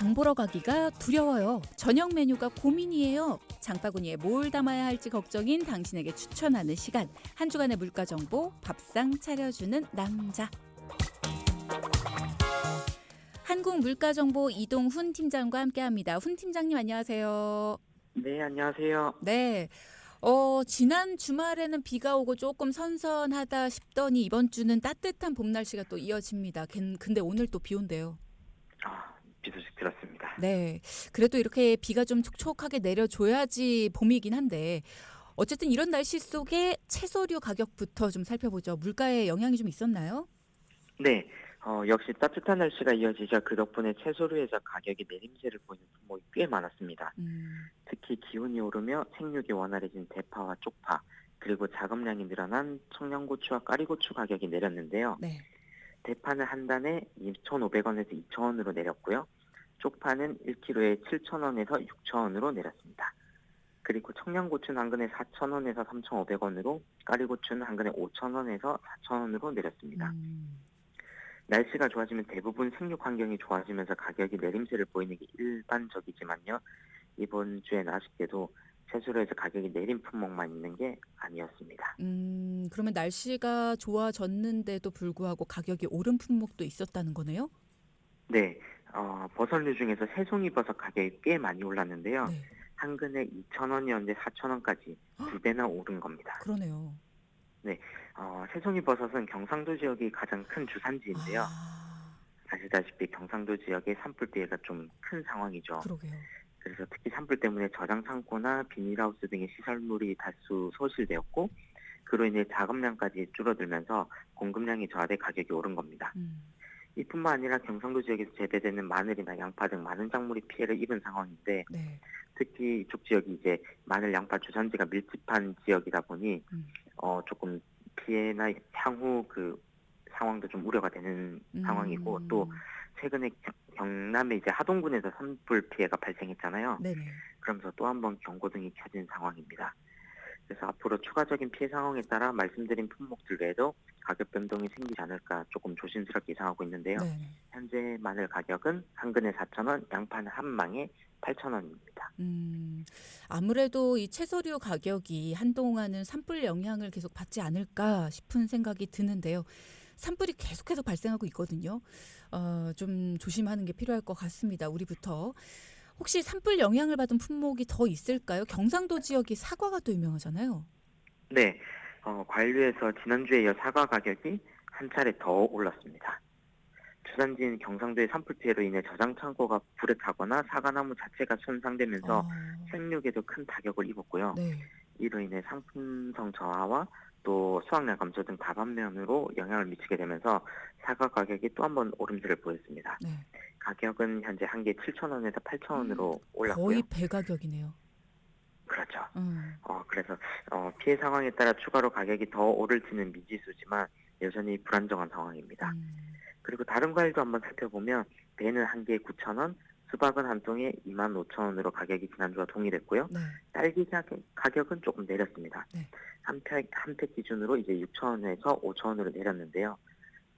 장 보러 가기가 두려워요. 저녁 메뉴가 고민이에요. 장바구니에 뭘 담아야 할지 걱정인 당신에게 추천하는 시간. 한 주간의 물가 정보, 밥상 차려주는 남자. 한국물가정보 이동훈 팀장과 함께합니다. 훈 팀장님 안녕하세요. 네, 안녕하세요. 네. 지난 주말에는 비가 오고 조금 선선하다 싶더니 이번 주는 따뜻한 봄 날씨가 또 이어집니다. 근데 오늘 또 비 온대요. 비 소식 들었습니다. 네. 그래도 이렇게 비가 좀 촉촉하게 내려줘야지 봄이긴 한데 어쨌든 이런 날씨 속에 채소류 가격부터 좀 살펴보죠. 물가에 영향이 좀 있었나요? 네, 역시 따뜻한 날씨가 이어지자 그 덕분에 채소류에서 가격이 내림세를 보이는 품목이 꽤 많았습니다. 특히 기온이 오르며 생육이 원활해진 대파와 쪽파, 그리고 작업량이 늘어난 청양고추와 까리고추 가격이 내렸는데요. 네. 대파는 한 단에 2,500원에서 2,000원으로 내렸고요. 쪽파는 1kg에 7,000원에서 6,000원으로 내렸습니다. 그리고 청양고추는 한 근에 4,000원에서 3,500원으로, 까리고추는 한 근에 5,000원에서 4,000원으로 내렸습니다. 날씨가 좋아지면 대부분 생육 환경이 좋아지면서 가격이 내림세를 보이는 게 일반적이지만요. 이번 주엔 아쉽게도 채소류에서 가격이 내린 품목만 있는 게 아니었습니다. 그러면 날씨가 좋아졌는데도 불구하고 가격이 오른 품목도 있었다는 거네요? 네, 버섯류 중에서 새송이 버섯 가격이 꽤 많이 올랐는데요. 네. 한 근에 2,000원이었는데 4,000원까지 두 배나 오른 겁니다. 그러네요. 새송이 버섯은 경상도 지역이 가장 큰 주산지인데요. 아시다시피 경상도 지역의 산불 피해가 좀 큰 상황이죠. 그러게요. 그래서 특히 산불 때문에 저장 창고나 비닐하우스 등의 시설물이 다수 소실되었고, 그로 인해 작업량까지 줄어들면서 공급량이 저하돼 가격이 오른 겁니다. 이뿐만 아니라 경상도 지역에서 재배되는 마늘이나 양파 등 많은 작물이 피해를 입은 상황인데, 네. 특히 이쪽 지역이 이제 마늘, 양파 주산지가 밀집한 지역이다 보니 조금 피해나 향후 그 상황도 좀 우려가 되는 상황이고, 또 최근에 경남의 이제 하동군에서 산불 피해가 발생했잖아요. 네네. 그러면서 또 한 번 경고등이 켜진 상황입니다. 그래서 앞으로 추가적인 피해 상황에 따라 말씀드린 품목들 외에도 가격 변동이 생기지 않을까 조금 조심스럽게 예상하고 있는데요. 네네. 현재 마늘 가격은 한 근에 4,000원, 양파는 한 망에 8,000원입니다. 아무래도 이 채소류 가격이 한동안은 산불 영향을 계속 받지 않을까 싶은 생각이 드는데요. 산불이 계속해서 발생하고 있거든요. 좀 조심하는 게 필요할 것 같습니다. 우리부터. 혹시 산불 영향을 받은 품목이 더 있을까요? 경상도 지역이 사과가 또 유명하잖아요. 네, 관료에서 지난주에 이어 사과 가격이 한 차례 더 올랐습니다. 주산지인 경상도의 산불 피해로 인해 저장 창고가 불에 타거나 사과나무 자체가 손상되면서 생육에도 큰 타격을 입었고요. 네. 이로 인해 상품성 저하와 또 수확량 감소 등 다방면으로 영향을 미치게 되면서 사과 가격이 또 한 번 오름세를 보였습니다. 네. 가격은 현재 한 개 7,000원에서 8,000원으로 올랐고요. 거의 배 가격이네요. 그렇죠. 음. 그래서 피해 상황에 따라 추가로 가격이 더 오를지는 미지수지만 여전히 불안정한 상황입니다. 그리고 다른 과일도 한번 살펴보면 배는 한 개에 9,000원, 수박은 한 통에 25,000원으로 가격이 지난주와 동일했고요. 네. 딸기 가격은 조금 내렸습니다. 네. 한 팩 기준으로 이제 6,000원에서 5,000원으로 내렸는데요.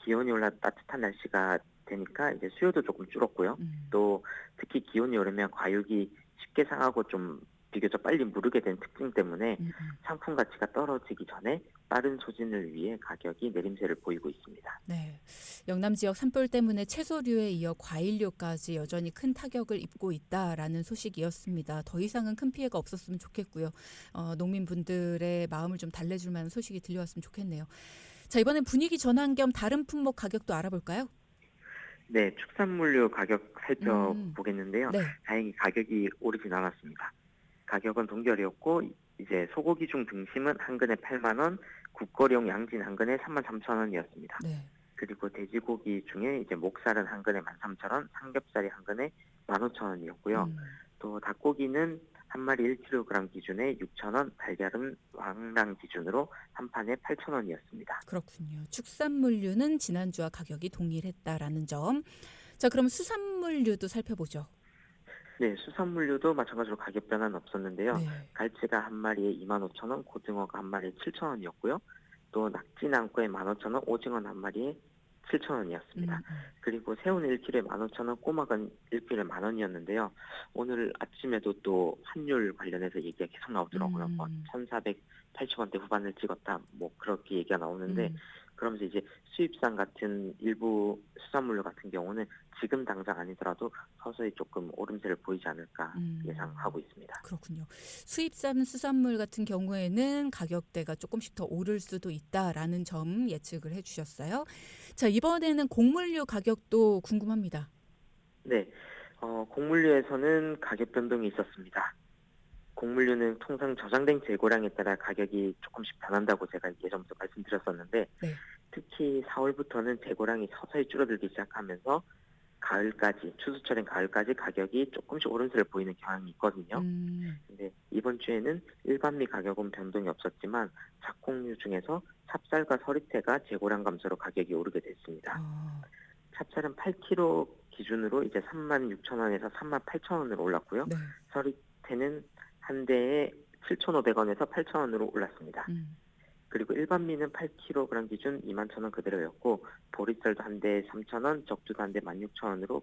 기온이 올라 따뜻한 날씨가 되니까 이제 수요도 조금 줄었고요. 또 특히 기온이 오르면 과육이 쉽게 상하고 좀 비교적 빨리 무르게 된 특징 때문에 상품 가치가 떨어지기 전에 빠른 소진을 위해 가격이 내림세를 보이고 있습니다. 네. 영남 지역 산불 때문에 채소류에 이어 과일류까지 여전히 큰 타격을 입고 있다라는 소식이었습니다. 더 이상은 큰 피해가 없었으면 좋겠고요. 농민분들의 마음을 좀 달래줄 만한 소식이 들려왔으면 좋겠네요. 자, 이번엔 분위기 전환 겸 다른 품목 가격도 알아볼까요? 네, 축산물류 가격 살펴보겠는데요. 네. 다행히 가격이 오르진 않았습니다. 가격은 동결이었고, 이제 소고기 중 등심은 한 근에 8만 원, 국거리용 양진 한 근에 33,000원이었습니다. 네. 그리고 돼지고기 중에 이제 목살은 한 근에 13,000원, 삼겹살이 한 근에 15,000원이었고요. 또 닭고기는 한 마리 1kg 기준에 6,000원, 달걀은 왕랑 기준으로 한 판에 8,000원이었습니다. 그렇군요. 축산물류는 지난주와 가격이 동일했다라는 점. 자, 그럼 수산물류도 살펴보죠. 네, 수산물류도 마찬가지로 가격 변화는 없었는데요. 네. 갈치가 한 마리에 25,000원, 고등어가 한 마리에 7,000원이었고요. 또 낙지, 낭꼬에 15,000원, 오징어 한 마리에 7,000원이었습니다. 음. 그리고 새우는 1kg에 15,000원, 꼬막은 1kg에 10,000원이었는데요. 오늘 아침에도 또 환율 관련해서 얘기가 계속 나오더라고요. 뭐 음. 1,480원대 후반을 찍었다. 뭐 그렇게 얘기가 나오는데 음. 그러면서 이제 수입산 같은 일부 수산물 같은 경우는 지금 당장 아니더라도 서서히 조금 오름세를 보이지 않을까 예상하고 있습니다. 그렇군요. 수입산 수산물 같은 경우에는 가격대가 조금씩 더 오를 수도 있다라는 점 예측을 해주셨어요. 자, 이번에는 곡물류 가격도 궁금합니다. 네, 곡물류에서는 가격 변동이 있었습니다. 곡물류는 통상 저장된 재고량에 따라 가격이 조금씩 변한다고 제가 예전부터 말씀드렸었는데 네. 특히 4월부터는 재고량이 서서히 줄어들기 시작하면서 가을까지 추수철인 가을까지 가격이 조금씩 오름세를 보이는 경향이 있거든요. 음. 근데 이번 주에는 일반미 가격은 변동이 없었지만 작곡류 중에서 찹쌀과 서리태가 재고량 감소로 가격이 오르게 됐습니다. 아, 찹쌀은 8kg 기준으로 이제 36,000원에서 38,000원으로 올랐고요. 네. 서리태는 한 대에 7,500원에서 8,000원으로 올랐습니다. 그리고 일반미는 8kg 기준 21,000원 그대로였고 보리쌀도 한 대에 3,000원, 적주도 한 대에 16,000원으로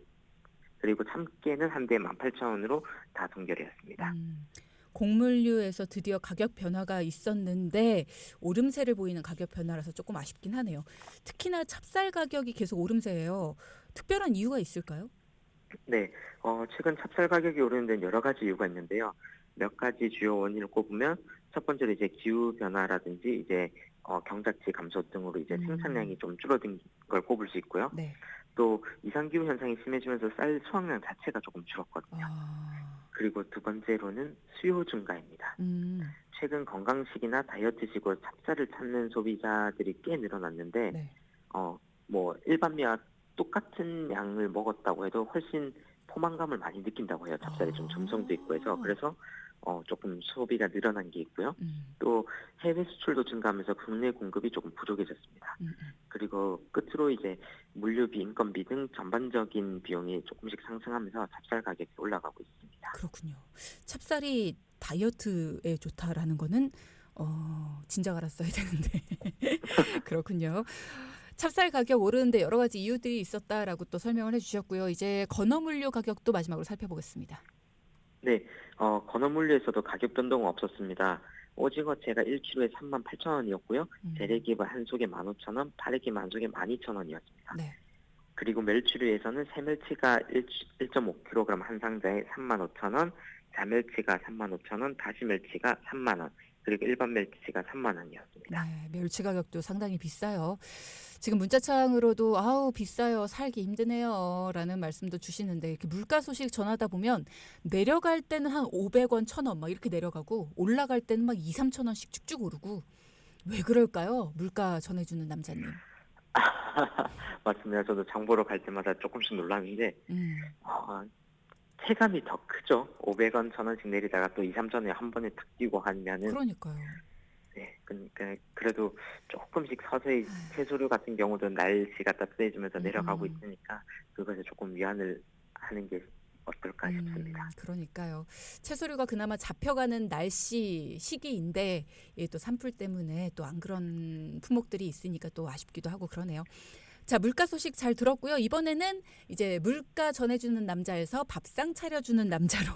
그리고 참깨는 한 대에 18,000원으로 다 동결이었습니다. 곡물류에서 드디어 가격 변화가 있었는데 오름세를 보이는 가격 변화라서 조금 아쉽긴 하네요. 특히나 찹쌀 가격이 계속 오름세예요. 특별한 이유가 있을까요? 네, 최근 찹쌀 가격이 오르는 데는 여러 가지 이유가 있는데요. 몇 가지 주요 원인을 꼽으면 첫 번째로 이제 기후 변화라든지 이제 경작지 감소 등으로 이제 생산량이 좀 줄어든 걸 꼽을 수 있고요. 네. 또 이상기후 현상이 심해지면서 쌀 수확량 자체가 조금 줄었거든요. 아, 그리고 두 번째로는 수요 증가입니다. 최근 건강식이나 다이어트식으로 찹쌀을 찾는 소비자들이 꽤 늘어났는데 네. 뭐 일반미와 똑같은 양을 먹었다고 해도 훨씬 포만감을 많이 느낀다고 해요. 찹쌀이 좀 점성도 있고 해서 그래서 조금 소비가 늘어난 게 있고요. 또 해외 수출도 증가하면서 국내 공급이 조금 부족해졌습니다. 그리고 끝으로 이제 물류비, 인건비 등 전반적인 비용이 조금씩 상승하면서 찹쌀 가격이 올라가고 있습니다. 그렇군요. 찹쌀이 다이어트에 좋다라는 거는 진작 알았어야 되는데 그렇군요. 찹쌀 가격 오르는데 여러 가지 이유들이 있었다라고 또 설명을 해주셨고요. 이제 건어물류 가격도 마지막으로 살펴보겠습니다. 네, 건어물류에서도 가격 변동은 없었습니다. 오징어채가 1kg에 38,000원이었고요. 재래기가 한 속에 15,000원, 파래기만 한 속에 12,000원이었습니다. 네. 그리고 멸치류에서는 새멸치가 1.5kg 한 상자에 35,000원, 자멸치가 35,000원, 다시멸치가 3만원, 그리고 일반 멸치가 3만원이었습니다. 네, 멸치 가격도 상당히 비싸요. 지금 문자창으로도 아우 비싸요, 살기 힘드네요 라는 말씀도 주시는데 이렇게 물가 소식 전하다 보면 내려갈 때는 한 500원, 1,000원 막 이렇게 내려가고 올라갈 때는 막 2, 3,000원씩 쭉쭉 오르고 왜 그럴까요? 물가 전해주는 남자님. 맞습니다. 저도 장 보러 갈 때마다 조금씩 놀라는데 어, 체감이 더 크죠. 500원, 1,000원씩 내리다가 또 2, 3,000원에 한 번에 탁 뛰고 하면은 그러니까요. 네, 그러니까 그래도 조금씩 서서히 채소류 같은 경우도 날씨가 따뜻해지면서 내려가고 있으니까 그것에 조금 위안을 하는 게 어떨까 싶습니다. 그러니까요. 채소류가 그나마 잡혀가는 날씨 시기인데 또 산불 때문에 또 안 그런 품목들이 있으니까 또 아쉽기도 하고 그러네요. 자, 물가 소식 잘 들었고요. 이번에는 이제 물가 전해주는 남자에서 밥상 차려주는 남자로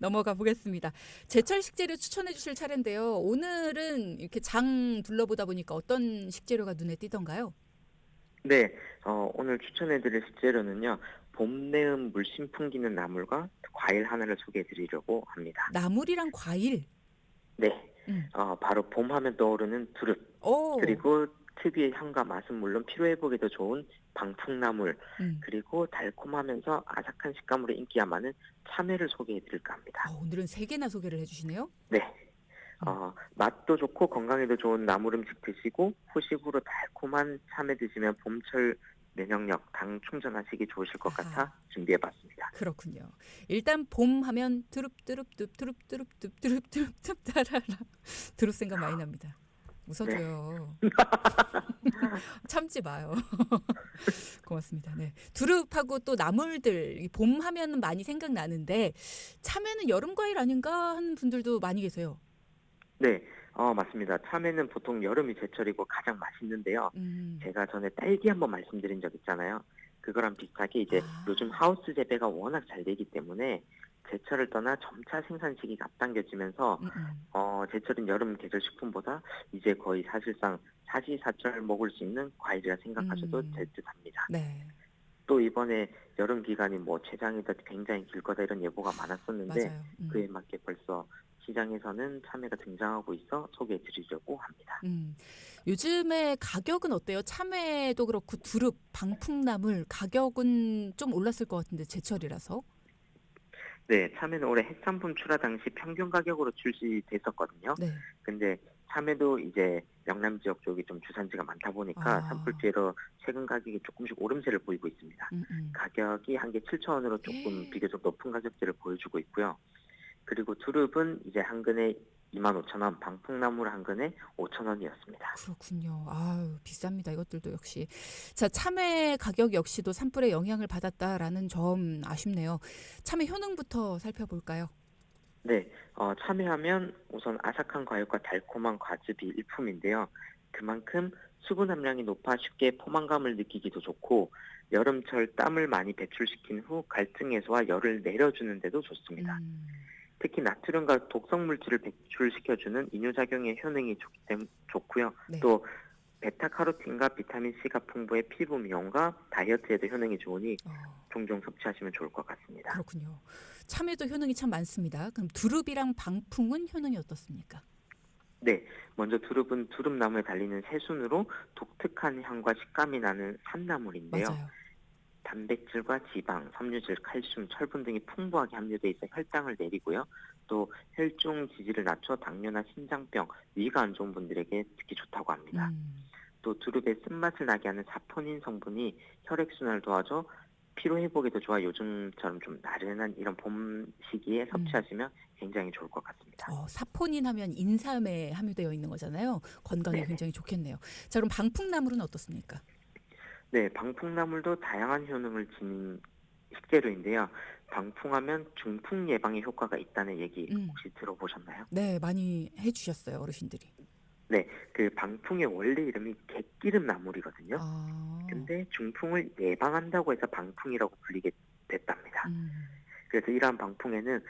넘어가 보겠습니다. 제철 식재료 추천해 주실 차례인데요. 오늘은 이렇게 장 둘러보다 보니까 어떤 식재료가 눈에 띄던가요? 네, 오늘 추천해드릴 식재료는요. 봄 내음 물씬 풍기는 나물과 과일 하나를 소개해드리려고 합니다. 나물이랑 과일. 네, 음. 바로 봄 하면 떠오르는 두릅, 오. 그리고 특유의 향과 맛은 물론 피로회복에도 좋은 방풍나물, 음. 그리고 달콤하면서 아삭한 식감으로 인기가 많은 참외를 소개해드릴까 합니다. 오늘은 세 개나 소개를 해주시네요. 네, 맛도 좋고 건강에도 좋은 나물 음식 드시고 후식으로 달콤한 참외 드시면 봄철 면역력, 당 충전하시기 좋으실 것 같아 준비해봤습니다. 그렇군요. 일단 봄 하면 두릅두릅 두릅두릅 두릅두릅 따라라 두릅 생각 많이 납니다. 웃어줘요. 참지 마요. 고맙습니다. 네. 두릅하고 또 나물들 봄 하면 많이 생각나는데 참외는 여름 과일 아닌가 하는 분들도 많이 계세요. 네, 맞습니다. 참외는 보통 여름이 제철이고 가장 맛있는데요. 음. 제가 전에 딸기 한번 말씀드린 적 있잖아요. 그거랑 비슷하게 이제 요즘 아. 하우스 재배가 워낙 잘 되기 때문에 제철을 떠나 점차 생산 시기가 앞당겨지면서 음음. 제철인 여름 계절 식품보다 이제 거의 사실상 사시사철 먹을 수 있는 과일이라 생각하셔도 될 음. 듯합니다. 네. 또 이번에 여름 기간이 뭐 최장이다, 굉장히 길 거다 이런 예보가 많았었는데 맞아요. 그에 맞게 벌써 시장에서는 참외가 등장하고 있어 소개해 드리려고 합니다. 음. 요즘에 가격은 어때요? 참외도 그렇고 두릅, 방풍나물 가격은 좀 올랐을 것 같은데 제철이라서. 네, 참외는 올해 해상품 출하 당시 평균 가격으로 출시됐었거든요. 네. 근데 참외도 이제 영남 지역 쪽이 좀 주산지가 많다 보니까 산불 아. 피해로 최근 가격이 조금씩 오름세를 보이고 있습니다. 음음. 가격이 한 개 7천 원으로 조금 비교적 높은 가격대를 보여주고 있고요. 그리고 두릅은 이제 한 근에 25,000원, 방풍나물 한 근에 5천 원이었습니다. 그렇군요. 아유 비쌉니다. 이것들도 역시. 자 참외 가격 역시도 산불에 영향을 받았다라는 점 아쉽네요. 참외 효능부터 살펴볼까요? 네, 참외하면 우선 아삭한 과육과 달콤한 과즙이 일품인데요. 그만큼 수분 함량이 높아 쉽게 포만감을 느끼기도 좋고 여름철 땀을 많이 배출시킨 후 갈증 해소와 열을 내려주는 데도 좋습니다. 음. 특히 나트륨과 독성 물질을 배출시켜주는 이뇨작용의 효능이 좋기 때문에 좋고요. 네. 또 베타카로틴과 비타민 C가 풍부해 피부 미용과 다이어트에도 효능이 좋으니 어. 종종 섭취하시면 좋을 것 같습니다. 그렇군요. 참외도 효능이 참 많습니다. 그럼 두릅이랑 방풍은 효능이 어떻습니까? 네, 먼저 두릅은 두릅나무에 달리는 새순으로 독특한 향과 식감이 나는 산나물인데요. 맞아요. 단백질과 지방, 섬유질, 칼슘, 철분 등이 풍부하게 함유돼 있어 혈당을 내리고요. 또 혈중 지지를 낮춰 당뇨나 심장병, 위가 안 좋은 분들에게 특히 좋다고 합니다. 음. 또 두릅의 쓴맛을 나게 하는 사포닌 성분이 혈액순환을 도와줘 피로 회복에도 좋아 요즘처럼 좀 나른한 이런 봄 시기에 음. 섭취하시면 굉장히 좋을 것 같습니다. 사포닌 하면 인삼에 함유되어 있는 거잖아요. 건강에 네네. 굉장히 좋겠네요. 자 그럼 방풍나물은 어떻습니까? 네, 방풍나물도 다양한 효능을 지닌 식재료인데요. 방풍하면 중풍 예방에 효과가 있다는 얘기 음. 혹시 들어보셨나요? 네. 많이 해 주셨어요, 어르신들이. 네, 그 방풍의 원래 이름이 갯기름 나물이거든요. 아. 근데 중풍을 예방한다고 해서 방풍이라고 불리게 됐답니다. 음. 그래서 이러한 방풍에는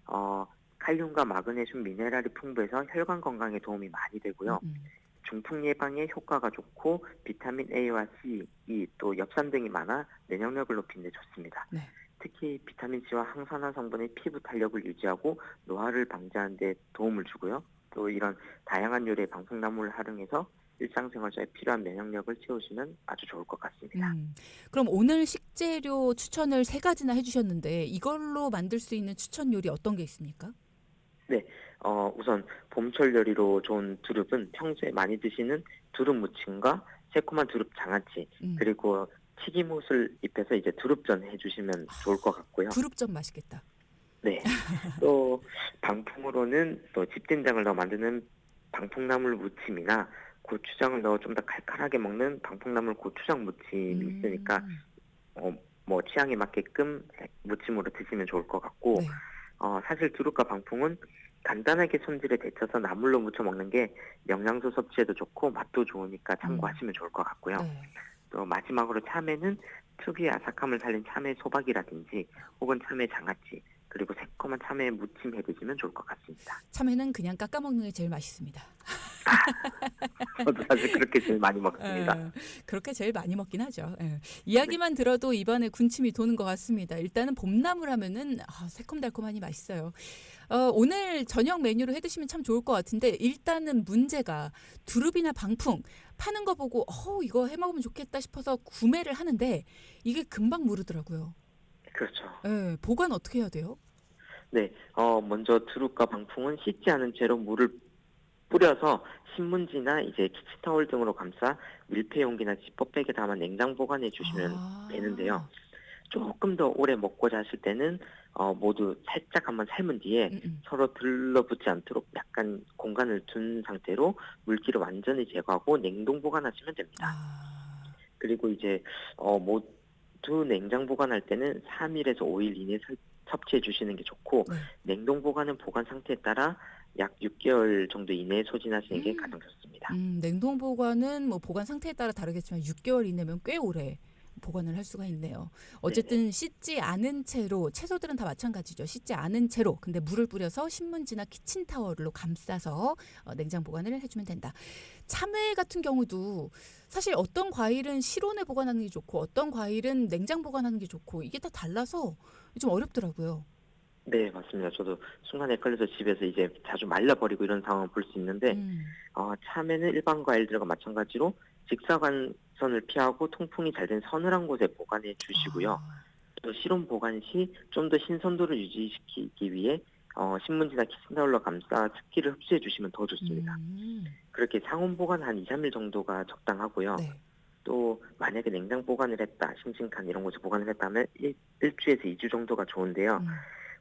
어, 칼륨과 마그네슘 미네랄이 풍부해서 혈관 건강에 도움이 많이 되고요. 음음. 중풍 예방에 효과가 좋고 비타민 A와 C, E 또 엽산 등이 많아 면역력을 높이는 데 좋습니다. 네. 특히 비타민 C와 항산화 성분이 피부 탄력을 유지하고 노화를 방지하는 데 도움을 주고요. 또 이런 다양한 요리의 방풍나물을 활용해서 일상생활에 필요한 면역력을 채우시면 아주 좋을 것 같습니다. 음. 그럼 오늘 식재료 추천을 3 가지나 해 주셨는데 이걸로 만들 수 있는 추천 요리 어떤 게 있습니까? 네, 우선 봄철 요리로 좋은 두릅은 평소에 많이 드시는 두릅 무침과 새콤한 두릅 장아찌, 음. 그리고 튀김옷을 입혀서 이제 두릅전 해주시면 좋을 것 같고요. 두릅전 맛있겠다. 네, 또 방풍으로는 또 집된장을 넣어 만드는 방풍나물 무침이나 고추장을 넣어 좀 더 칼칼하게 먹는 방풍나물 고추장 무침이 있으니까 음. 어, 뭐 취향에 맞게끔 무침으로 드시면 좋을 것 같고 네. 사실 두릅과 방풍은 간단하게 손질에 데쳐서 나물로 무쳐 먹는 게 영양소 섭취에도 좋고 맛도 좋으니까 음. 참고하시면 좋을 것 같고요. 네. 또 마지막으로 참외는 특유의 아삭함을 살린 참외 소박이라든지 혹은 참외 장아찌 그리고 새콤한 참외 무침 해 드시면 좋을 것 같습니다. 참외는 그냥 깎아 먹는 게 제일 맛있습니다. 저도 사실 그렇게 제일 많이 먹습니다. 예. 그렇게 제일 많이 먹긴 하죠. 예. 네. 이야기만 들어도 입안에 군침이 도는 것 같습니다. 일단은 봄나물 하면은 새콤달콤하니 맛있어요. 오늘 저녁 메뉴로 해 드시면 참 좋을 것 같은데 일단은 문제가 두릅이나 방풍 파는 거 보고 이거 해 먹으면 좋겠다 싶어서 구매를 하는데 이게 금방 무르더라고요. 그렇죠. 예. 보관 어떻게 해야 돼요? 네. 먼저 두릅과 방풍은 씻지 않은 채로 물을 뿌려서 신문지나 이제 키친타올 등으로 감싸 밀폐 용기나 지퍼백에 담아 냉장 보관해 주시면 되는데요. 아. 조금 더 오래 먹고자 하실 때는 모두 살짝 한번 삶은 뒤에 음음. 서로 들러붙지 않도록 약간 공간을 둔 상태로 물기를 완전히 제거하고 냉동 보관하시면 됩니다. 아. 그리고 이제 모두 냉장 보관할 때는 3일에서 5일 이내 섭취해 주시는 게 좋고 네. 냉동 보관은 보관 상태에 따라 약 6개월 정도 이내에 소진하시는 게 음. 가장 좋습니다. 냉동 보관은 뭐 보관 상태에 따라 다르겠지만 6개월 이내면 꽤 오래 보관을 할 수가 있네요. 네네. 어쨌든 씻지 않은 채로 채소들은 다 마찬가지죠. 씻지 않은 채로 근데 물을 뿌려서 신문지나 키친타월로 감싸서 냉장 보관을 해주면 된다. 참외 같은 경우도 사실 어떤 과일은 실온에 보관하는 게 좋고 어떤 과일은 냉장 보관하는 게 좋고 이게 다 달라서 좀 어렵더라고요. 네, 맞습니다. 저도 순간 헷갈려서 집에서 이제 자주 말려버리고 이런 상황을 볼 수 있는데, 음. 참외는 일반 과일들과 마찬가지로 직사광선을 피하고 통풍이 잘 된 서늘한 곳에 보관해 주시고요. 아. 또 실온 보관 시 좀 더 신선도를 유지시키기 위해 신문지나 키친타올로 감싸 습기를 흡수해 주시면 더 좋습니다. 음. 그렇게 상온 보관 한 2, 3일 정도가 적당하고요. 네. 또 만약에 냉장 보관을 했다, 싱싱칸 이런 곳에 보관을 했다면 일주에서 2주 정도가 좋은데요. 음.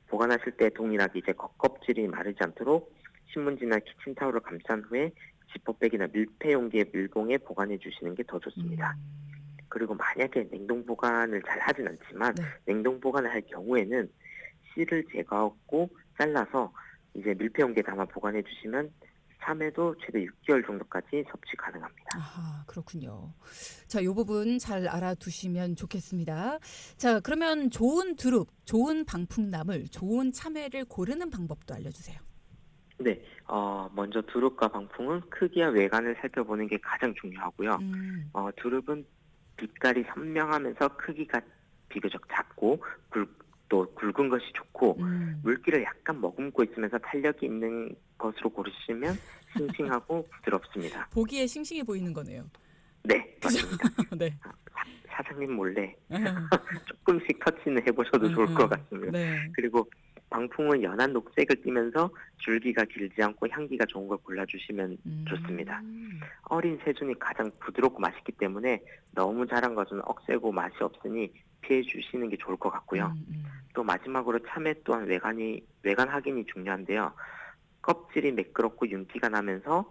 보관하실 때 동일하게 이제 겉껍질이 마르지 않도록 신문지나 키친타올을 감싼 후에 지퍼백이나 밀폐 용기의 밀봉에 보관해 주시는 게 더 좋습니다. 음. 그리고 만약에 냉동 보관을 잘 하진 않지만 네. 냉동 보관을 할 경우에는 씨를 제거하고 잘라서 이제 밀폐 용기에 담아 보관해 주시면 참외도 최대 6개월 정도까지 섭취 가능합니다. 아하, 그렇군요. 자, 이 부분 잘 알아두시면 좋겠습니다. 자, 그러면 좋은 두릅, 좋은 방풍나물, 좋은 참외를 고르는 방법도 알려주세요. 네, 먼저 두릅과 방풍은 크기와 외관을 살펴보는 게 가장 중요하고요. 음. 두릅은 빛깔이 선명하면서 크기가 비교적 작고 또 굵은 것이 좋고 물기를 약간 머금고 있으면서 탄력이 있는 것으로 고르시면 싱싱하고 부드럽습니다. 보기에 싱싱해 보이는 거네요. 네, 그죠? 맞습니다. 네. 사장님 몰래 아, 조금씩 터치는 해보셔도 좋을 것 같습니다. 네. 그리고 방풍은 연한 녹색을 띠면서 줄기가 길지 않고 향기가 좋은 걸 골라주시면 좋습니다. 어린 새순이 가장 부드럽고 맛있기 때문에 너무 자란 것은 억세고 맛이 없으니 피해 주시는 게 좋을 것 같고요. 또 마지막으로 참외 또한 외관 확인이 중요한데요. 껍질이 매끄럽고 윤기가 나면서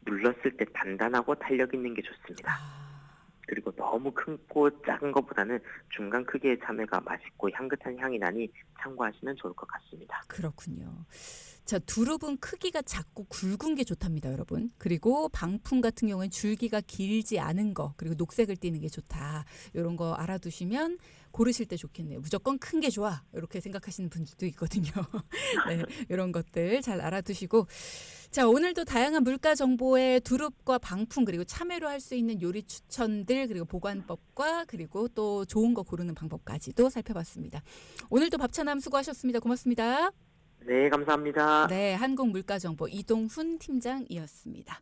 눌렀을 때 단단하고 탄력 있는 게 좋습니다. 아, 그리고 너무 크고 작은 것보다는 중간 크기의 참외가 맛있고 향긋한 향이 나니 참고하시면 좋을 것 같습니다. 그렇군요. 자, 두릅은 크기가 작고 굵은 게 좋답니다, 여러분. 그리고 방풍 같은 경우는 줄기가 길지 않은 거, 그리고 녹색을 띠는 게 좋다. 이런 거 알아두시면 고르실 때 좋겠네요. 무조건 큰 게 좋아. 이렇게 생각하시는 분들도 있거든요. 네, 이런 것들 잘 알아두시고. 자, 오늘도 다양한 물가 정보에 두릅과 방풍 그리고 참외로 할 수 있는 요리 추천들 그리고 보관법과 그리고 또 좋은 거 고르는 방법까지도 살펴봤습니다. 오늘도 밥차남 수고하셨습니다. 고맙습니다. 네, 감사합니다. 네, 한국물가정보 이동훈 팀장이었습니다.